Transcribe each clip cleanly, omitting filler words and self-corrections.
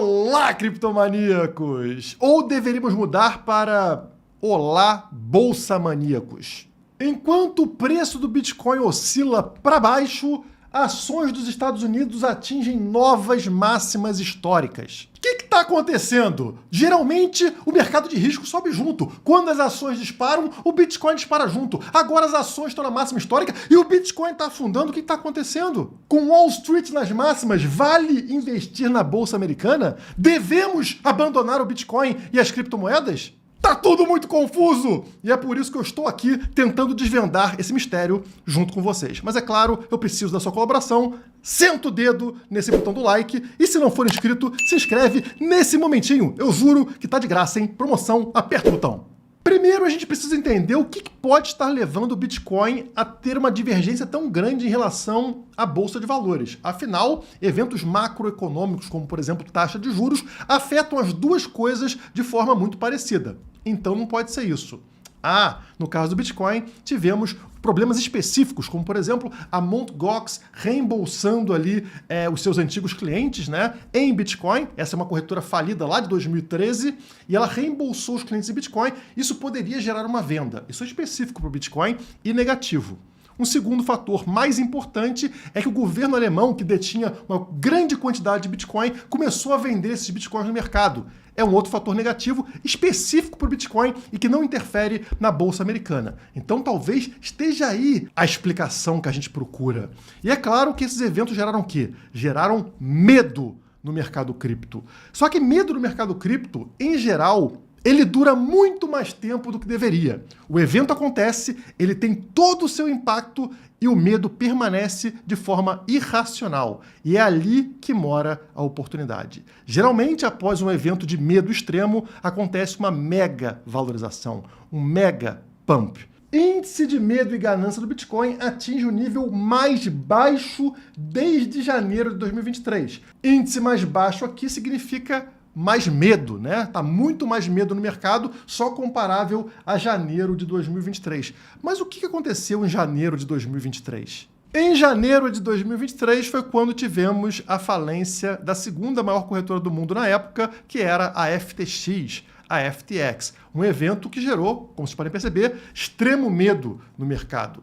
Olá, criptomaníacos! Ou deveríamos mudar para Olá, bolsamaníacos. Enquanto o preço do Bitcoin oscila para baixo, ações dos Estados Unidos atingem novas máximas históricas. O que está acontecendo? Geralmente, o mercado de risco sobe junto. Quando as ações disparam, o Bitcoin dispara junto. Agora as ações estão na máxima histórica e o Bitcoin está afundando. O que está acontecendo? Com Wall Street nas máximas, vale investir na Bolsa Americana? Devemos abandonar o Bitcoin e as criptomoedas? Tá tudo muito confuso! E é por isso que eu estou aqui tentando desvendar esse mistério junto com vocês. Mas é claro, eu preciso da sua colaboração. Senta o dedo nesse botão do like e se não for inscrito, se inscreve nesse momentinho. Eu juro que tá de graça, hein? Promoção, aperta o botão. Primeiro, a gente precisa entender o que pode estar levando o Bitcoin a ter uma divergência tão grande em relação à Bolsa de Valores. Afinal, eventos macroeconômicos, como por exemplo taxa de juros, afetam as duas coisas de forma muito parecida. Então não pode ser isso. No caso do Bitcoin, tivemos problemas específicos, como por exemplo a Mt. Gox reembolsando ali os seus antigos clientes, né, em Bitcoin. Essa é uma corretora falida lá de 2013 e ela reembolsou os clientes em Bitcoin. Isso poderia gerar uma venda. Isso é específico para o Bitcoin e negativo. Um segundo fator mais importante é que o governo alemão, que detinha uma grande quantidade de Bitcoin, começou a vender esses Bitcoins no mercado. É um outro fator negativo específico para o Bitcoin e que não interfere na Bolsa Americana. Então talvez esteja aí a explicação que a gente procura. E é claro que esses eventos geraram o quê? Geraram medo no mercado cripto. Só que medo no mercado cripto, em geral, ele dura muito mais tempo do que deveria. O evento acontece, ele tem todo o seu impacto e o medo permanece de forma irracional. E é ali que mora a oportunidade. Geralmente, após um evento de medo extremo, acontece uma mega valorização, um mega pump. Índice de medo e ganância do Bitcoin atinge o nível mais baixo desde janeiro de 2023. Índice mais baixo aqui significa mais medo, né? Tá muito mais medo no mercado, só comparável a janeiro de 2023. Mas o que aconteceu em janeiro de 2023? Em janeiro de 2023 foi quando tivemos a falência da segunda maior corretora do mundo na época, que era a FTX, a FTX. Um evento que gerou, como vocês podem perceber, extremo medo no mercado.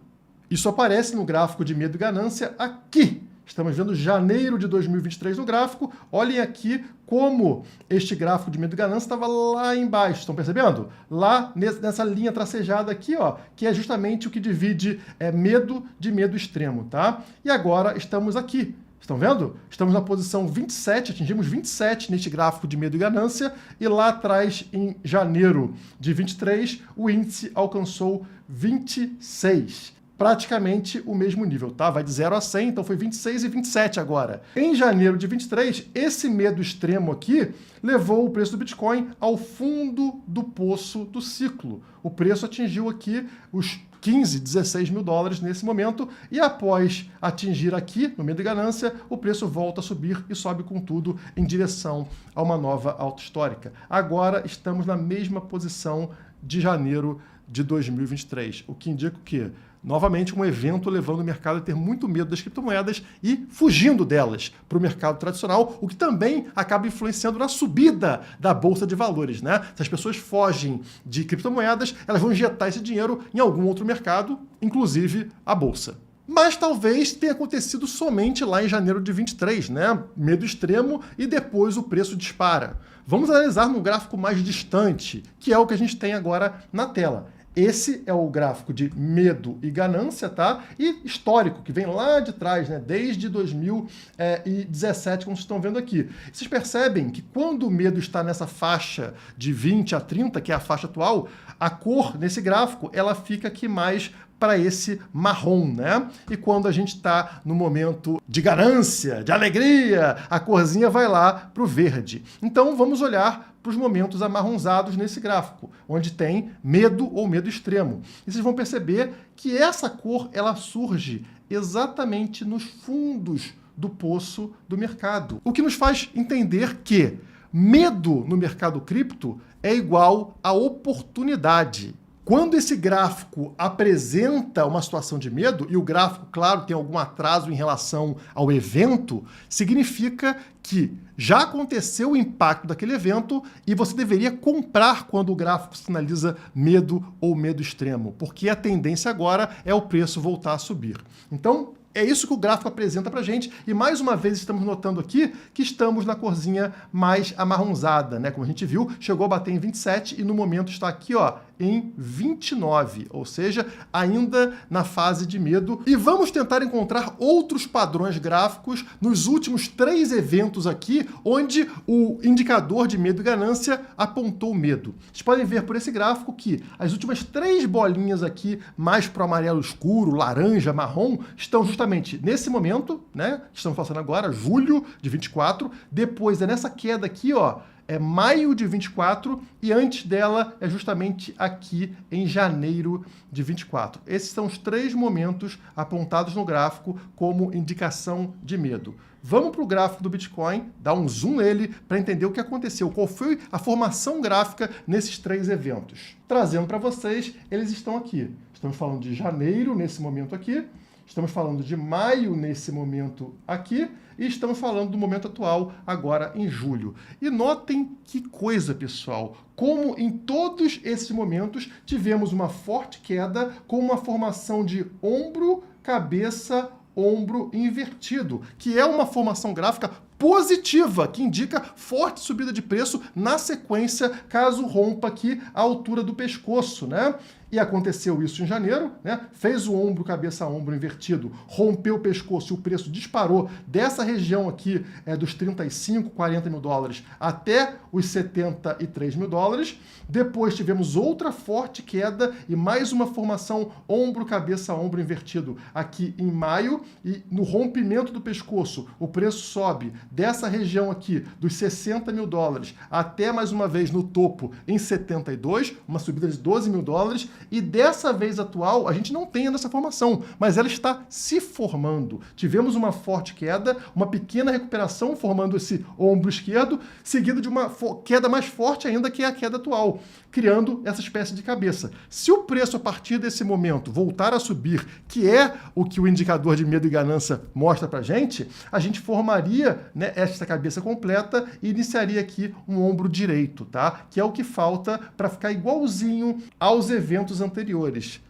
Isso aparece no gráfico de medo e ganância aqui. Estamos vendo janeiro de 2023 no gráfico. Olhem aqui como este gráfico de medo e ganância estava lá embaixo. Estão percebendo? Lá nessa linha tracejada aqui, ó, que é justamente o que divide medo de medo extremo, tá? E agora estamos aqui. Estão vendo? Estamos na posição 27, atingimos 27 neste gráfico de medo e ganância, e lá atrás, em janeiro de 23, o índice alcançou 26. Praticamente o mesmo nível, tá? Vai de 0 a 100, então foi 26 e 27 agora. Em janeiro de 23, esse medo extremo aqui levou o preço do Bitcoin ao fundo do poço do ciclo. O preço atingiu aqui os 15, 16 mil dólares nesse momento, e após atingir aqui, no medo e ganância, o preço volta a subir e sobe com tudo em direção a uma nova alta histórica. Agora estamos na mesma posição de janeiro de 2023, o que indica o quê? Novamente, um evento levando o mercado a ter muito medo das criptomoedas e fugindo delas para o mercado tradicional, o que também acaba influenciando na subida da Bolsa de Valores, né? Se as pessoas fogem de criptomoedas, elas vão injetar esse dinheiro em algum outro mercado, inclusive a Bolsa. Mas talvez tenha acontecido somente lá em janeiro de 23, né? Medo extremo e depois o preço dispara. Vamos analisar no gráfico mais distante, que é o que a gente tem agora na tela. Esse é o gráfico de medo e ganância, tá? E histórico, que vem lá de trás, né? Desde 2017, como vocês estão vendo aqui. Vocês percebem que quando o medo está nessa faixa de 20 a 30, que é a faixa atual, a cor nesse gráfico, ela fica aqui mais para esse marrom, né? E quando a gente está no momento de ganância, de alegria, a corzinha vai lá para o verde. Então vamos olhar para os momentos amarronzados nesse gráfico, onde tem medo ou medo extremo. E vocês vão perceber que essa cor, ela surge exatamente nos fundos do poço do mercado. O que nos faz entender que medo no mercado cripto é igual a oportunidade. Quando esse gráfico apresenta uma situação de medo, e o gráfico, claro, tem algum atraso em relação ao evento, significa que já aconteceu o impacto daquele evento e você deveria comprar quando o gráfico sinaliza medo ou medo extremo, porque a tendência agora é o preço voltar a subir. Então, é isso que o gráfico apresenta pra gente, e mais uma vez estamos notando aqui que estamos na corzinha mais amarronzada, né? Como a gente viu, chegou a bater em 27 e no momento está aqui, ó, em 29, ou seja, ainda na fase de medo. E vamos tentar encontrar outros padrões gráficos nos últimos 3 eventos aqui, onde o indicador de medo e ganância apontou medo. Vocês podem ver por esse gráfico que as últimas 3 bolinhas aqui, mais para o amarelo escuro, laranja, marrom, estão justamente nesse momento, né, que estamos passando agora, julho de 24, depois é nessa queda aqui, ó, é maio de 24 e antes dela é justamente aqui em janeiro de 24. Esses são os 3 momentos apontados no gráfico como indicação de medo. Vamos para o gráfico do Bitcoin, dar um zoom nele para entender o que aconteceu, qual foi a formação gráfica nesses 3 eventos. Trazendo para vocês, eles estão aqui. Estamos falando de janeiro nesse momento aqui, estamos falando de maio nesse momento aqui, e estamos falando do momento atual, agora em julho. E notem que coisa, pessoal, como em todos esses momentos tivemos uma forte queda com uma formação de ombro, cabeça, ombro invertido, que é uma formação gráfica positiva, que indica forte subida de preço na sequência, caso rompa aqui a altura do pescoço, né? E aconteceu isso em janeiro, né? Fez o ombro, cabeça, ombro invertido, rompeu o pescoço e o preço disparou dessa região aqui dos 35, 40 mil dólares até os 73 mil dólares. Depois tivemos outra forte queda e mais uma formação ombro, cabeça, ombro invertido aqui em maio, e no rompimento do pescoço o preço sobe dessa região aqui dos 60 mil dólares até mais uma vez no topo em 72, uma subida de 12 mil dólares. E dessa vez atual, a gente não tem ainda essa formação, mas ela está se formando. Tivemos uma forte queda, uma pequena recuperação formando esse ombro esquerdo, seguido de uma queda mais forte ainda, que é a queda atual, criando essa espécie de cabeça. Se o preço, a partir desse momento, voltar a subir, que é o que o indicador de medo e ganância mostra pra gente, a gente formaria, né, esta cabeça completa e iniciaria aqui um ombro direito, tá? Que é o que falta para ficar igualzinho aos eventos anteriores.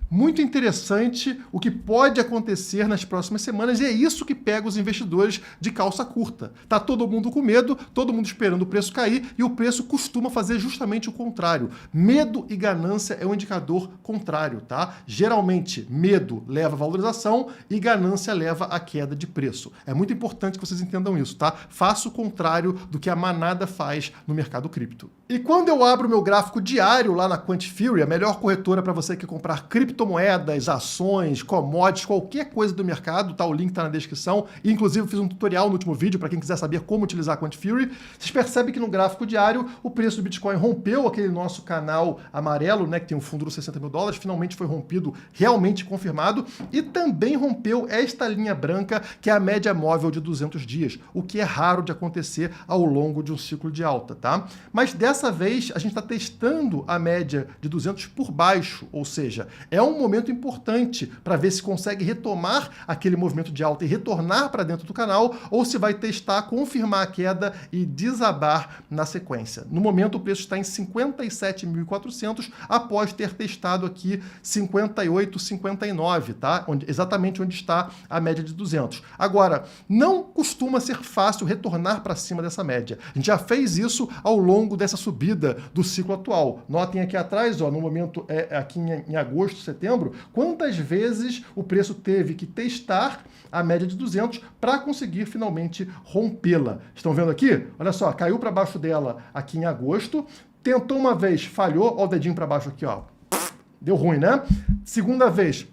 Muito interessante o que pode acontecer nas próximas semanas, e é isso que pega os investidores de calça curta. Tá todo mundo com medo, todo mundo esperando o preço cair, e o preço costuma fazer justamente o contrário. Medo e ganância é um indicador contrário, tá? Geralmente, medo leva a valorização e ganância leva a queda de preço. É muito importante que vocês entendam isso, tá? Faça o contrário do que a manada faz no mercado cripto. E quando eu abro meu gráfico diário lá na Quantifury, a melhor corretora para você que comprar criptomoedas, ações, commodities, qualquer coisa do mercado, tá? O link tá na descrição. E, inclusive, eu fiz um tutorial no último vídeo para quem quiser saber como utilizar a Quantifury. Vocês percebem que no gráfico diário o preço do Bitcoin rompeu aquele nosso canal amarelo, né, que tem um fundo dos 60 mil dólares, finalmente foi rompido, realmente confirmado, e também rompeu esta linha branca, que é a média móvel de 200 dias, o que é raro de acontecer ao longo de um ciclo de alta, tá? Mas dessa vez a gente está testando a média de 200 por baixo, ou seja, é um momento importante para ver se consegue retomar aquele movimento de alta e retornar para dentro do canal, ou se vai testar, confirmar a queda e desabar na sequência. No momento o preço está em 57.400 após ter testado aqui 58, 59, tá? Exatamente onde está a média de 200. Agora, não costuma ser fácil retornar para cima dessa média. A gente já fez isso ao longo dessa subida do ciclo atual. Notem aqui atrás, ó, no momento aqui em agosto, setembro, quantas vezes o preço teve que testar a média de 200 para conseguir finalmente rompê-la. Estão vendo aqui? Olha só, caiu para baixo dela aqui em agosto, tentou uma vez, falhou, ó o dedinho para baixo aqui, ó. Deu ruim, né? Segunda vez,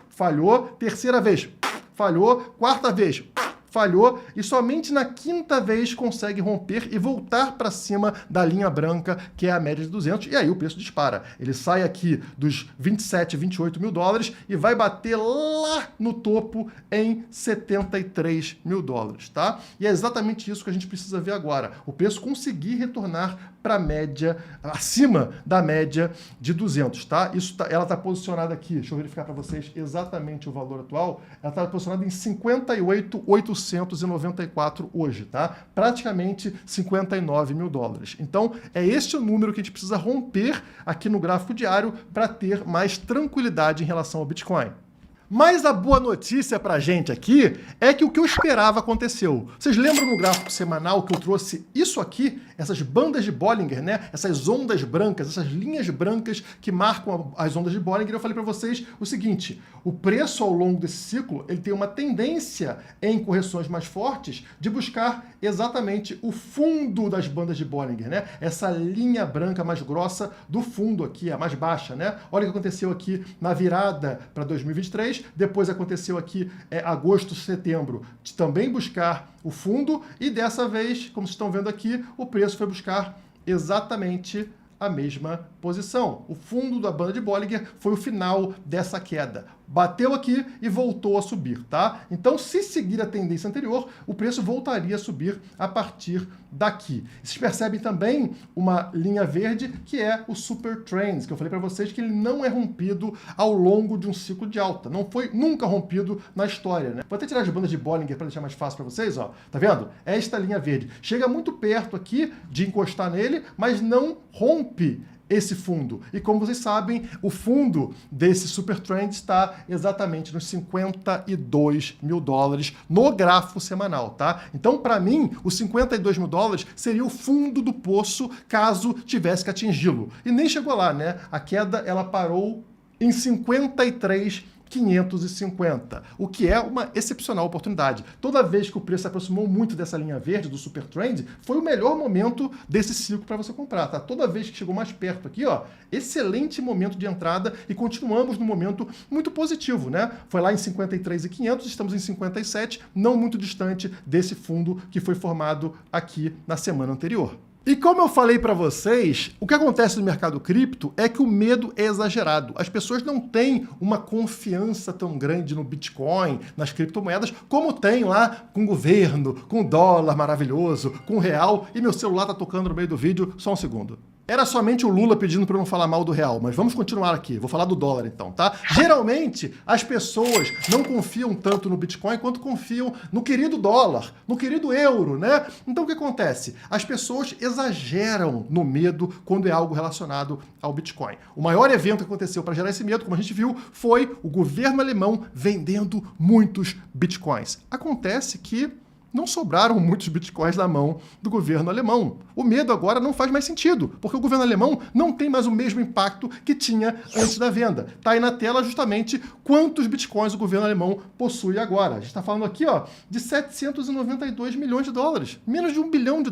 falhou. Terceira vez, falhou. Quarta vez, falhou e somente na quinta vez consegue romper e voltar para cima da linha branca, que é a média de 200, e aí o preço dispara. Ele sai aqui dos 27, 28 mil dólares e vai bater lá no topo em 73 mil dólares, tá? E é exatamente isso que a gente precisa ver agora. O preço conseguir retornar para a média, acima da média de 200, tá? Ela está posicionada aqui, deixa eu verificar para vocês exatamente o valor atual, ela está posicionada em 58.894 hoje, tá? Praticamente 59 mil dólares. Então, é este o número que a gente precisa romper aqui no gráfico diário para ter mais tranquilidade em relação ao Bitcoin. Mas a boa notícia pra gente aqui é que o que eu esperava aconteceu. Vocês lembram no gráfico semanal que eu trouxe isso aqui? Essas bandas de Bollinger, né? Essas ondas brancas, essas linhas brancas que marcam as ondas de Bollinger. Eu falei para vocês o seguinte, o preço ao longo desse ciclo, ele tem uma tendência em correções mais fortes de buscar exatamente o fundo das bandas de Bollinger, né? Essa linha branca mais grossa do fundo aqui, a mais baixa, né? Olha o que aconteceu aqui na virada para 2023, depois aconteceu aqui agosto, setembro, de também buscar o fundo e dessa vez, como vocês estão vendo aqui, o preço foi buscar exatamente a mesma posição. O fundo da banda de Bollinger foi o final dessa queda. Bateu aqui e voltou a subir, tá? Então, se seguir a tendência anterior, o preço voltaria a subir a partir daqui. Vocês percebem também uma linha verde, que é o Super Trends, que eu falei para vocês que ele não é rompido ao longo de um ciclo de alta. Não foi nunca rompido na história, né? Vou até tirar as bandas de Bollinger para deixar mais fácil para vocês, ó. Tá vendo? Esta linha verde. Chega muito perto aqui de encostar nele, mas não rompe esse fundo. E como vocês sabem, o fundo desse Super Trend está exatamente nos 52 mil dólares no gráfico semanal, tá? Então, para mim, os 52 mil dólares seria o fundo do poço caso tivesse que atingi-lo. E nem chegou lá, né? A queda, ela parou em 53.550, o que é uma excepcional oportunidade. Toda vez que o preço se aproximou muito dessa linha verde, do Super Trend, foi o melhor momento desse ciclo para você comprar, tá? Toda vez que chegou mais perto aqui, ó, excelente momento de entrada e continuamos num momento muito positivo, né? Foi lá em 53.500, estamos em 57, não muito distante desse fundo que foi formado aqui na semana anterior. E como eu falei para vocês, o que acontece no mercado cripto é que o medo é exagerado. As pessoas não têm uma confiança tão grande no Bitcoin, nas criptomoedas, como tem lá com o governo, com o dólar maravilhoso, com o real. E meu celular tá tocando no meio do vídeo, só um segundo. Era somente o Lula pedindo para eu não falar mal do real, mas vamos continuar aqui. Vou falar do dólar então, tá? Geralmente, as pessoas não confiam tanto no Bitcoin quanto confiam no querido dólar, no querido euro, né? Então o que acontece? As pessoas exageram no medo quando é algo relacionado ao Bitcoin. O maior evento que aconteceu para gerar esse medo, como a gente viu, foi o governo alemão vendendo muitos Bitcoins. Acontece que não sobraram muitos bitcoins na mão do governo alemão. O medo agora não faz mais sentido, porque o governo alemão não tem mais o mesmo impacto que tinha antes da venda. Está aí na tela justamente quantos bitcoins o governo alemão possui agora. A gente está falando aqui, ó, de 792 milhões de dólares. Menos de $1 bilhão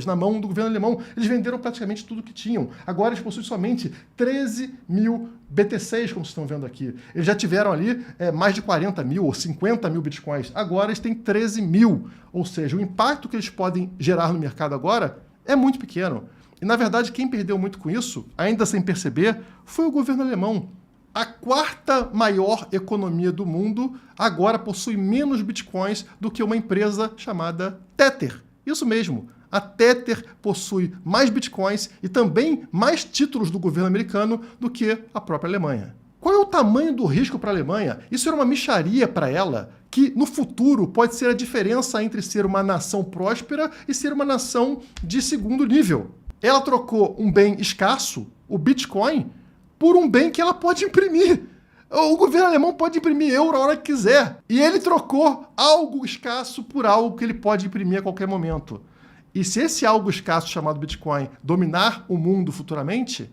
na mão do governo alemão. Eles venderam praticamente tudo que tinham. Agora eles possuem somente 13 mil BTCs, como vocês estão vendo aqui. Eles já tiveram ali mais de 40 mil ou 50 mil bitcoins. Agora eles têm 13 mil. Ou seja, o impacto que eles podem gerar no mercado agora é muito pequeno. E, na verdade, quem perdeu muito com isso, ainda sem perceber, foi o governo alemão. A quarta maior economia do mundo agora possui menos bitcoins do que uma empresa chamada Tether. Isso mesmo. A Tether possui mais bitcoins e também mais títulos do governo americano do que a própria Alemanha. Qual é o tamanho do risco para a Alemanha? Isso era uma mixaria para ela, que no futuro pode ser a diferença entre ser uma nação próspera e ser uma nação de segundo nível. Ela trocou um bem escasso, o Bitcoin, por um bem que ela pode imprimir. O governo alemão pode imprimir euro a hora que quiser. E ele trocou algo escasso por algo que ele pode imprimir a qualquer momento. E se esse algo escasso chamado Bitcoin dominar o mundo futuramente,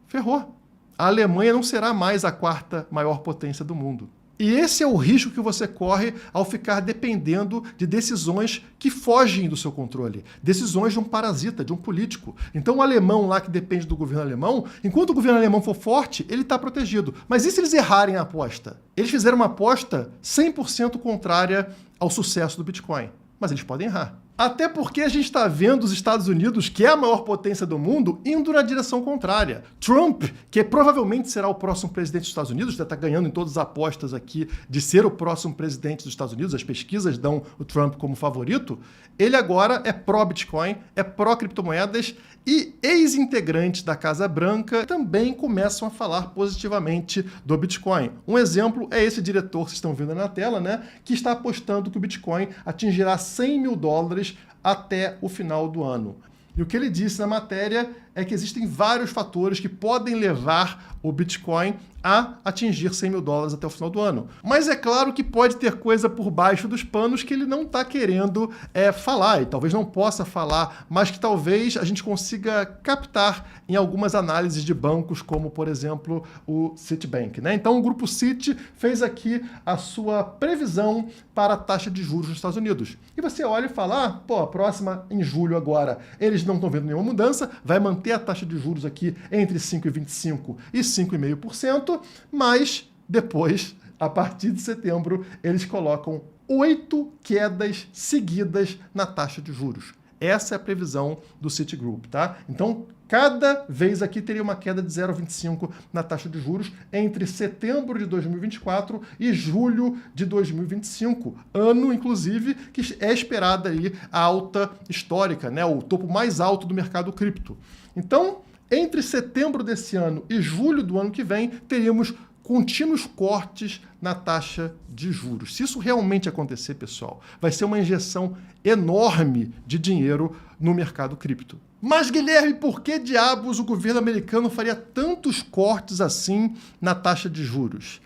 ferrou. A Alemanha não será mais a quarta maior potência do mundo. E esse é o risco que você corre ao ficar dependendo de decisões que fogem do seu controle. Decisões de um parasita, de um político. Então o alemão lá que depende do governo alemão, enquanto o governo alemão for forte, ele está protegido. Mas e se eles errarem a aposta? Eles fizeram uma aposta 100% contrária ao sucesso do Bitcoin. Mas eles podem errar. Até porque a gente está vendo os Estados Unidos, que é a maior potência do mundo, indo na direção contrária. Trump, que provavelmente será o próximo presidente dos Estados Unidos, já está ganhando em todas as apostas aqui de ser o próximo presidente dos Estados Unidos, as pesquisas dão o Trump como favorito, ele agora é pró-Bitcoin, é pró-criptomoedas e ex-integrantes da Casa Branca também começam a falar positivamente do Bitcoin. Um exemplo é esse diretor que vocês estão vendo na tela, né, que está apostando que o Bitcoin atingirá $100 mil até o final do ano. E o que ele disse na matéria é que existem vários fatores que podem levar o Bitcoin a atingir $100 mil até o final do ano. Mas é claro que pode ter coisa por baixo dos panos que ele não está querendo falar, e talvez não possa falar, mas que talvez a gente consiga captar em algumas análises de bancos, como, por exemplo, o Citibank, né? Então, o grupo Citi fez aqui a sua previsão para a taxa de juros nos Estados Unidos. E você olha e fala, a próxima em julho agora, eles não estão vendo nenhuma mudança, vai manter a taxa de juros aqui entre 5,25% e 5,5%, mas depois, a partir de setembro, eles colocam 8 quedas seguidas na taxa de juros. Essa é a previsão do Citigroup, tá? Então, cada vez aqui teria uma queda de 0,25 na taxa de juros entre setembro de 2024 e julho de 2025, ano, inclusive, que é esperada aí a alta histórica, né? O topo mais alto do mercado cripto. Então, entre setembro desse ano e julho do ano que vem, teríamos contínuos cortes na taxa de juros. Se isso realmente acontecer, pessoal, vai ser uma injeção enorme de dinheiro no mercado cripto. Mas, Guilherme, por que diabos o governo americano faria tantos cortes assim na taxa de juros?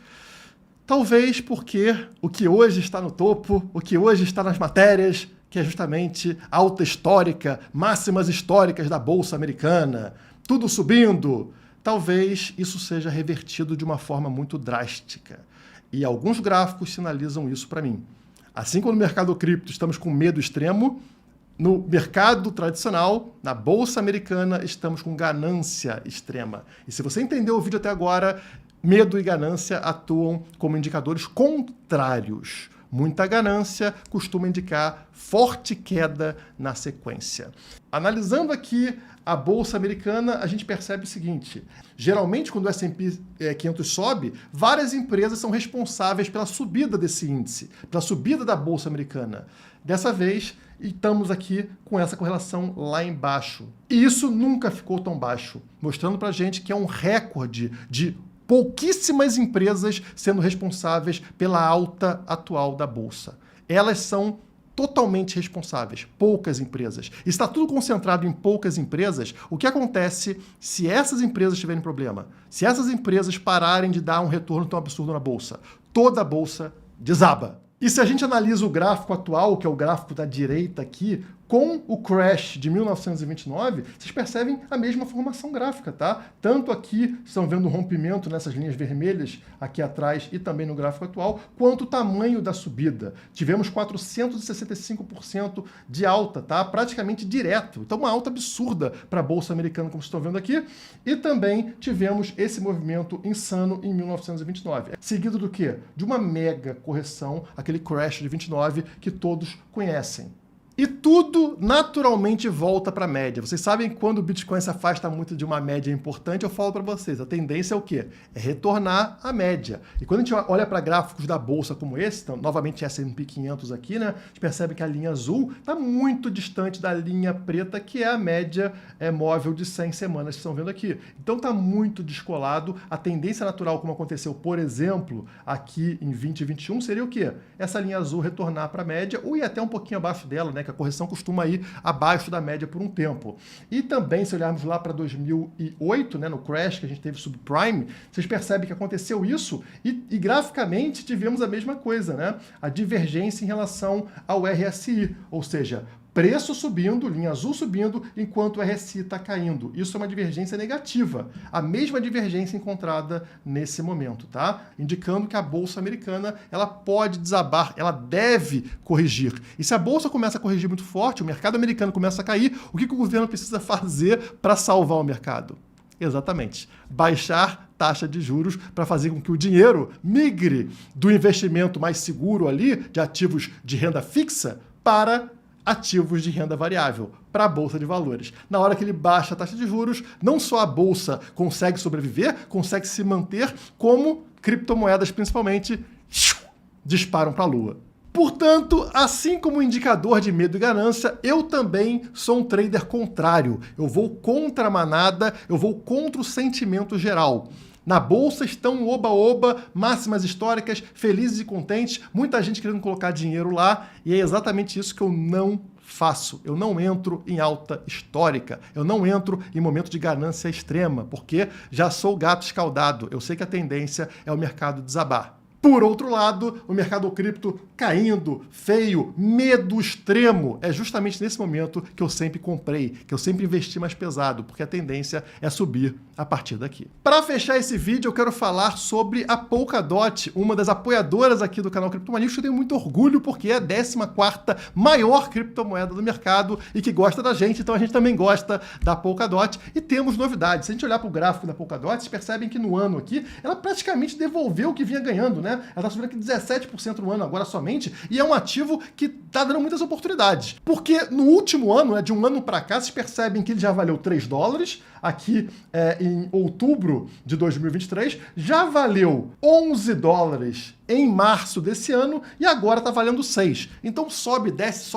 Talvez porque o que hoje está no topo, o que hoje está nas matérias, que é justamente alta histórica, máximas históricas da Bolsa Americana, tudo subindo, talvez isso seja revertido de uma forma muito drástica. E alguns gráficos sinalizam isso para mim. Assim como no mercado cripto estamos com medo extremo, no mercado tradicional, na Bolsa Americana, estamos com ganância extrema. E se você entendeu o vídeo até agora, medo e ganância atuam como indicadores contrários. Muita ganância costuma indicar forte queda na sequência. Analisando aqui a Bolsa Americana, a gente percebe o seguinte. Geralmente, quando o S&P 500 sobe, várias empresas são responsáveis pela subida desse índice, pela subida da Bolsa Americana. Dessa vez, estamos aqui com essa correlação lá embaixo. E isso nunca ficou tão baixo, mostrando para a gente que é um recorde de pouquíssimas empresas sendo responsáveis pela alta atual da Bolsa. Elas são totalmente responsáveis, poucas empresas. Está tudo concentrado em poucas empresas. O que acontece se essas empresas tiverem problema? Se essas empresas pararem de dar um retorno tão absurdo na Bolsa? Toda a Bolsa desaba. E se a gente analisa o gráfico atual, que é o gráfico da direita aqui, com o crash de 1929, vocês percebem a mesma formação gráfica, tá? Tanto aqui, estão vendo o rompimento nessas linhas vermelhas aqui atrás e também no gráfico atual, quanto o tamanho da subida. Tivemos 465% de alta, tá? Praticamente direto. Então, uma alta absurda para a Bolsa Americana, como vocês estão vendo aqui. E também tivemos esse movimento insano em 1929. Seguido do quê? De uma mega correção, aquele crash de 29 que todos conhecem. E tudo naturalmente volta para a média. Vocês sabem que quando o Bitcoin se afasta muito de uma média importante, eu falo para vocês, a tendência é o quê? É retornar à média. E quando a gente olha para gráficos da Bolsa como esse, então, novamente S&P 500 aqui, né, a gente percebe que a linha azul está muito distante da linha preta, que é a média móvel de 100 semanas que estão vendo aqui. Então está muito descolado. A tendência natural, como aconteceu, por exemplo, aqui em 2021, seria o quê? Essa linha azul retornar para a média ou ir até um pouquinho abaixo dela, né? Que a correção costuma ir abaixo da média por um tempo. E também, se olharmos lá para 2008, né, no crash que a gente teve subprime, vocês percebem que aconteceu isso e graficamente tivemos a mesma coisa, né? A divergência em relação ao RSI, ou seja, preço subindo, linha azul subindo, enquanto o RSI está caindo. Isso é uma divergência negativa, a mesma divergência encontrada nesse momento, tá? Indicando que a Bolsa Americana, ela pode desabar, ela deve corrigir. E se a Bolsa começa a corrigir muito forte, o mercado americano começa a cair, o que o governo precisa fazer para salvar o mercado? Exatamente, baixar taxa de juros para fazer com que o dinheiro migre do investimento mais seguro ali, de ativos de renda fixa, para ativos de renda variável, para a Bolsa de Valores. Na hora que ele baixa a taxa de juros, não só a Bolsa consegue sobreviver, consegue se manter, como criptomoedas principalmente disparam para a lua. Portanto, assim como o indicador de medo e ganância, eu também sou um trader contrário. Eu vou contra a manada, eu vou contra o sentimento geral. Na bolsa estão oba-oba, máximas históricas, felizes e contentes, muita gente querendo colocar dinheiro lá, e é exatamente isso que eu não faço. Eu não entro em alta histórica, eu não entro em momento de ganância extrema, porque já sou gato escaldado, eu sei que a tendência é o mercado desabar. Por outro lado, o mercado cripto caindo, feio, medo extremo. É justamente nesse momento que eu sempre comprei, que eu sempre investi mais pesado, porque a tendência é subir a partir daqui. Para fechar esse vídeo, eu quero falar sobre a Polkadot, uma das apoiadoras aqui do canal Criptomaníacos, que eu tenho muito orgulho, porque é a 14ª maior criptomoeda do mercado e que gosta da gente, então a gente também gosta da Polkadot e temos novidades. Se a gente olhar para o gráfico da Polkadot, vocês percebem que no ano aqui, ela praticamente devolveu o que vinha ganhando, né? Ela está subindo aqui 17% no ano agora somente, e é um ativo que está dando muitas oportunidades. Porque no último ano, de um ano para cá, vocês percebem que ele já valeu $3, aqui em outubro de 2023, já valeu $11 em março desse ano e agora está valendo 6. Então sobe, desce,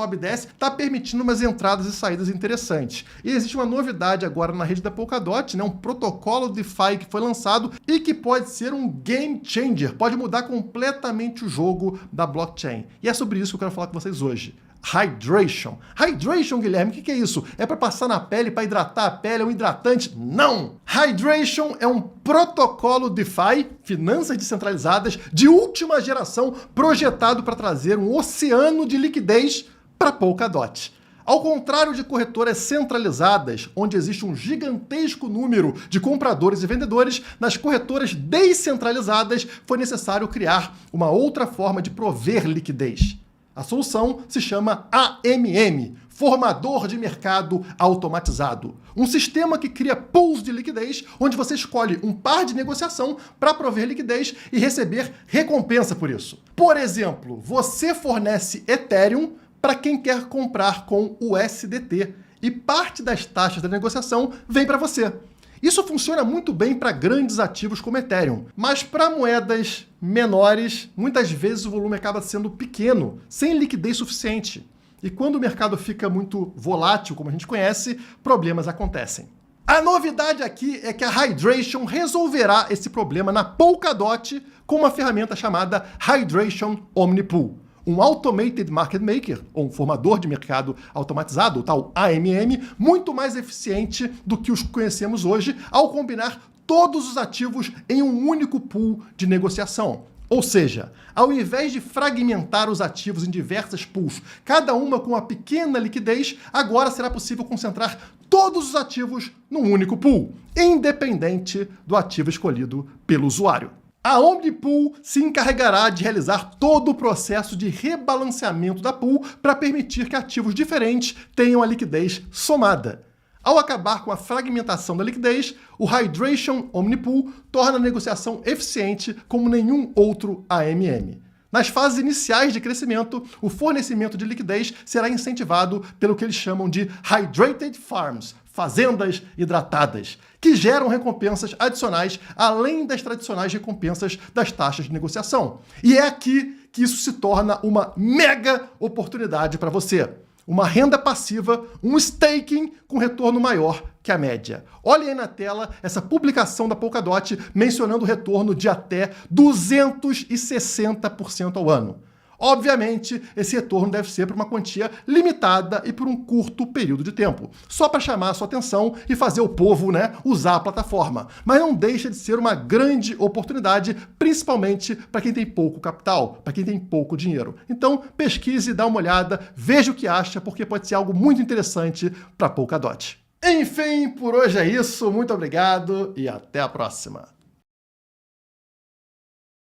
está permitindo umas entradas e saídas interessantes. E existe uma novidade agora na rede da Polkadot, né? Um protocolo DeFi que foi lançado e que pode ser um game changer, pode mudar completamente o jogo da blockchain. E é sobre isso que eu quero falar com vocês hoje. Hydration. Hydration, Guilherme, o que é isso? É para passar na pele, para hidratar a pele, é um hidratante? Não! Hydration é um protocolo DeFi, finanças descentralizadas, de última geração, projetado para trazer um oceano de liquidez para Polkadot. Ao contrário de corretoras centralizadas, onde existe um gigantesco número de compradores e vendedores, nas corretoras descentralizadas foi necessário criar uma outra forma de prover liquidez. A solução se chama AMM, Formador de Mercado Automatizado. Um sistema que cria pools de liquidez, onde você escolhe um par de negociação para prover liquidez e receber recompensa por isso. Por exemplo, você fornece Ethereum para quem quer comprar com USDT e parte das taxas da negociação vem para você. Isso funciona muito bem para grandes ativos como Ethereum, mas para moedas menores, muitas vezes o volume acaba sendo pequeno, sem liquidez suficiente. E quando o mercado fica muito volátil, como a gente conhece, problemas acontecem. A novidade aqui é que a Hydration resolverá esse problema na Polkadot com uma ferramenta chamada Hydration Omnipool. Um Automated Market Maker, ou um formador de mercado automatizado, o tal AMM, muito mais eficiente do que os que conhecemos hoje, ao combinar todos os ativos em um único pool de negociação. Ou seja, ao invés de fragmentar os ativos em diversas pools, cada uma com uma pequena liquidez, agora será possível concentrar todos os ativos num único pool, independente do ativo escolhido pelo usuário. A Omnipool se encarregará de realizar todo o processo de rebalanceamento da pool para permitir que ativos diferentes tenham a liquidez somada. Ao acabar com a fragmentação da liquidez, o Hydration Omnipool torna a negociação eficiente como nenhum outro AMM. Nas fases iniciais de crescimento, o fornecimento de liquidez será incentivado pelo que eles chamam de Hydrated Farms, fazendas hidratadas, que geram recompensas adicionais além das tradicionais recompensas das taxas de negociação. E é aqui que isso se torna uma mega oportunidade para você. Uma renda passiva, um staking com retorno maior que a média. Olhem aí na tela essa publicação da Polkadot mencionando retorno de até 260% ao ano. Obviamente, esse retorno deve ser por uma quantia limitada e por um curto período de tempo, só para chamar a sua atenção e fazer o povo, usar a plataforma. Mas não deixa de ser uma grande oportunidade, principalmente para quem tem pouco capital, para quem tem pouco dinheiro. Então, pesquise, dá uma olhada, veja o que acha, porque pode ser algo muito interessante para Polkadot. Enfim, por hoje é isso. Muito obrigado e até a próxima.